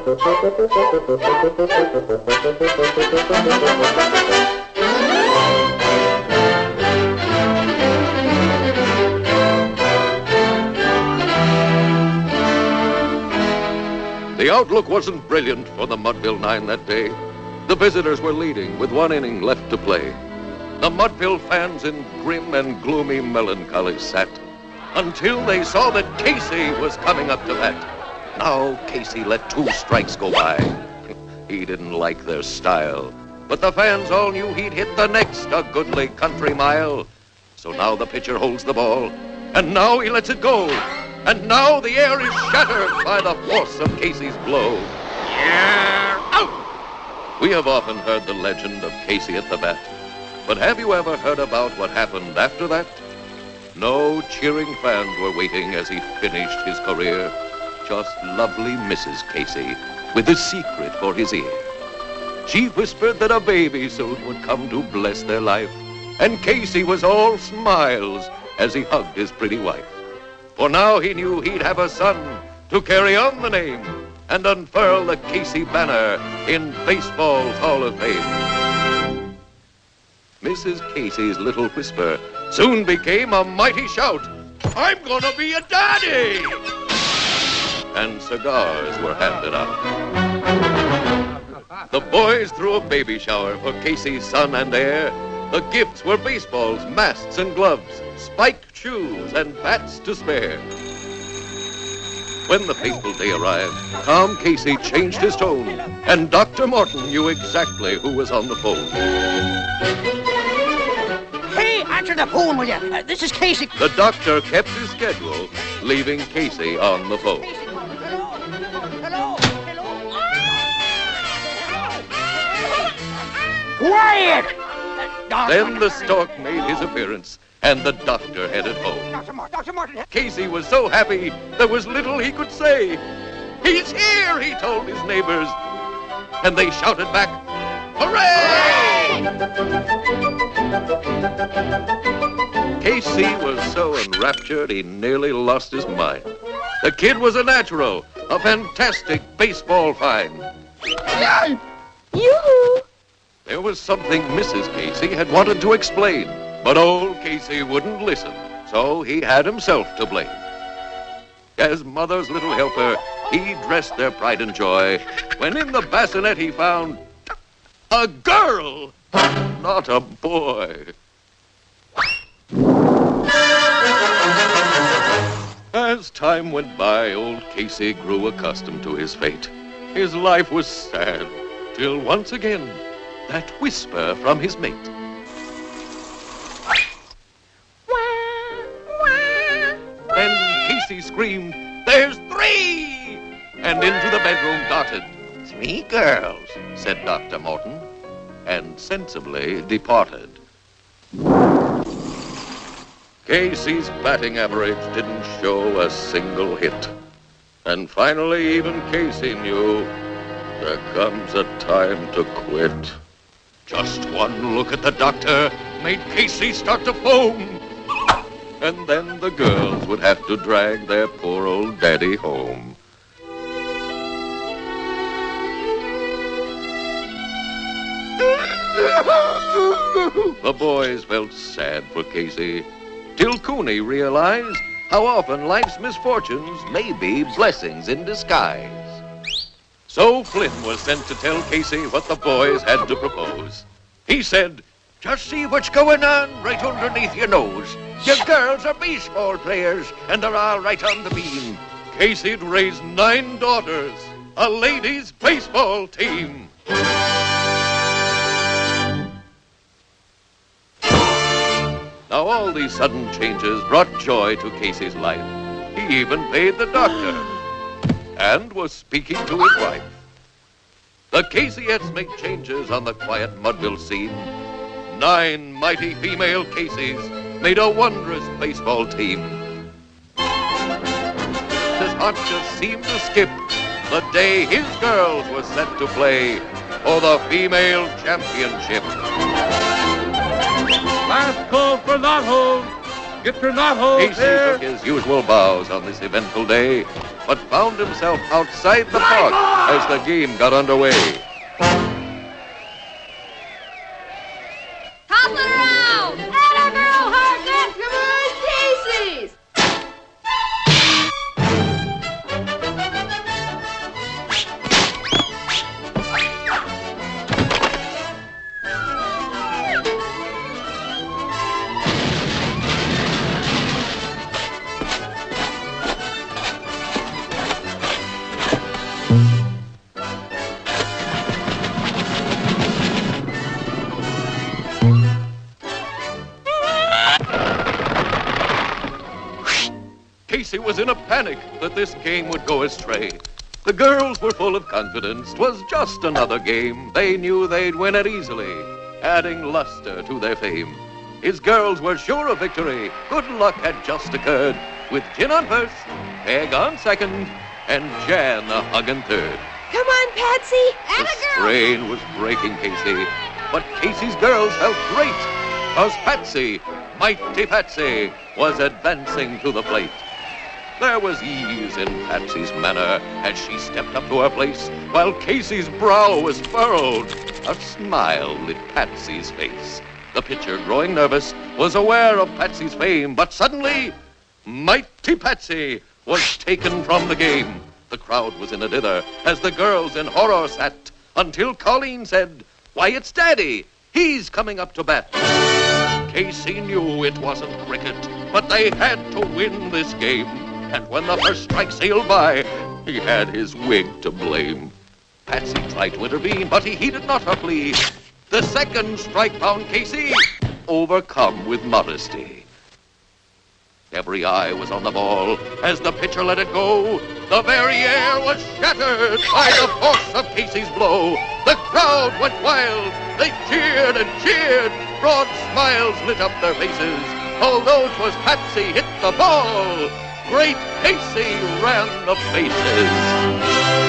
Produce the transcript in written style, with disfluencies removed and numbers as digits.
The outlook wasn't brilliant for the Mudville Nine that day. The visitors were leading with 1 inning left to play. The Mudville fans in grim and gloomy melancholy sat until they saw that Casey was coming up to bat. Now Casey let 2 strikes go by. He didn't like their style, but the fans all knew he'd hit the next a goodly country mile. So now the pitcher holds the ball, and now he lets it go. And now the air is shattered by the force of Casey's blow. You're out! We have often heard the legend of Casey at the bat, but have you ever heard about what happened after that? No cheering fans were waiting as he finished his career. Just lovely Mrs. Casey with a secret for his ear. She whispered that a baby soon would come to bless their life, and Casey was all smiles as he hugged his pretty wife. For now he knew he'd have a son to carry on the name and unfurl the Casey banner in baseball's Hall of Fame. Mrs. Casey's little whisper soon became a mighty shout. I'm gonna be a daddy! And cigars were handed out. The boys threw a baby shower for Casey's son and heir. The gifts were baseballs, masks, and gloves, spiked shoes, and bats to spare. When the fateful day arrived, Tom Casey changed his tone, and Dr. Morton knew exactly who was on the phone. Hey, answer the phone, will you? This is Casey. The doctor kept his schedule, leaving Casey on the phone. Hello. Quiet! Then the stork made his appearance, and the doctor headed home. Dr. Martin. Casey was so happy, there was little he could say. He's here, he told his neighbors. And they shouted back, hooray! Casey was so enraptured, he nearly lost his mind. The kid was a natural, a fantastic baseball find. Yoo-hoo! There was something Mrs. Casey had wanted to explain, but old Casey wouldn't listen, so he had himself to blame. As mother's little helper, he dressed their pride and joy, when in the bassinet he found a girl, not a boy. As time went by, old Casey grew accustomed to his fate. His life was sad, till once again, that whisper from his mate. Then Casey screamed, there's 3! And into the bedroom darted. 3 girls, said Dr. Morton, and sensibly departed. Casey's batting average didn't show a single hit. And finally, even Casey knew there comes a time to quit. Just one look at the doctor made Casey start to foam. And then the girls would have to drag their poor old daddy home. The boys felt sad for Casey, till Cooney realized how often life's misfortunes may be blessings in disguise. So Flynn was sent to tell Casey what the boys had to propose. He said, just see what's going on right underneath your nose. Your girls are baseball players, and they're all right on the beam. Casey'd raised 9 daughters, a ladies' baseball team. Now all these sudden changes brought joy to Casey's life. He even paid the doctor and was speaking to his wife. The Caseyettes make changes on the quiet Mudville scene. 9 mighty female Caseys made a wondrous baseball team. His heart just seemed to skip the day his girls were set to play for the female championship. Last call for knotholes. Get your knotholes Casey here. took his usual bows on this eventful day, but found himself outside the park as the game got underway. Toss it around! Atta girl, Hartnett! Come on, Casey's! Casey was in a panic that this game would go astray. The girls were full of confidence. 'Twas just another game. They knew they'd win it easily, adding luster to their fame. His girls were sure of victory. Good luck had just occurred, with Gin on first, Peg on second, and Jan a hugging third. Come on, Patsy! The Atta girl! strain was breaking Casey, but Casey's girls felt great, 'cause Patsy, mighty Patsy, was advancing to the plate. There was ease in Patsy's manner as she stepped up to her place, while Casey's brow was furrowed. A smile lit Patsy's face. The pitcher, growing nervous, was aware of Patsy's fame, but suddenly, mighty Patsy was taken from the game. The crowd was in a dither as the girls in horror sat, until Colleen said, "Why, it's Daddy! He's coming up to bat." Casey knew it wasn't cricket, but they had to win this game. And when the first strike sailed by, he had his wig to blame. Patsy tried to intervene, but he heeded not her plea. The second strike found Casey overcome with modesty. Every eye was on the ball as the pitcher let it go. The very air was shattered by the force of Casey's blow. The crowd went wild. They cheered and cheered. Broad smiles lit up their faces. Although 'twas Patsy hit the ball, great Casey ran the bases.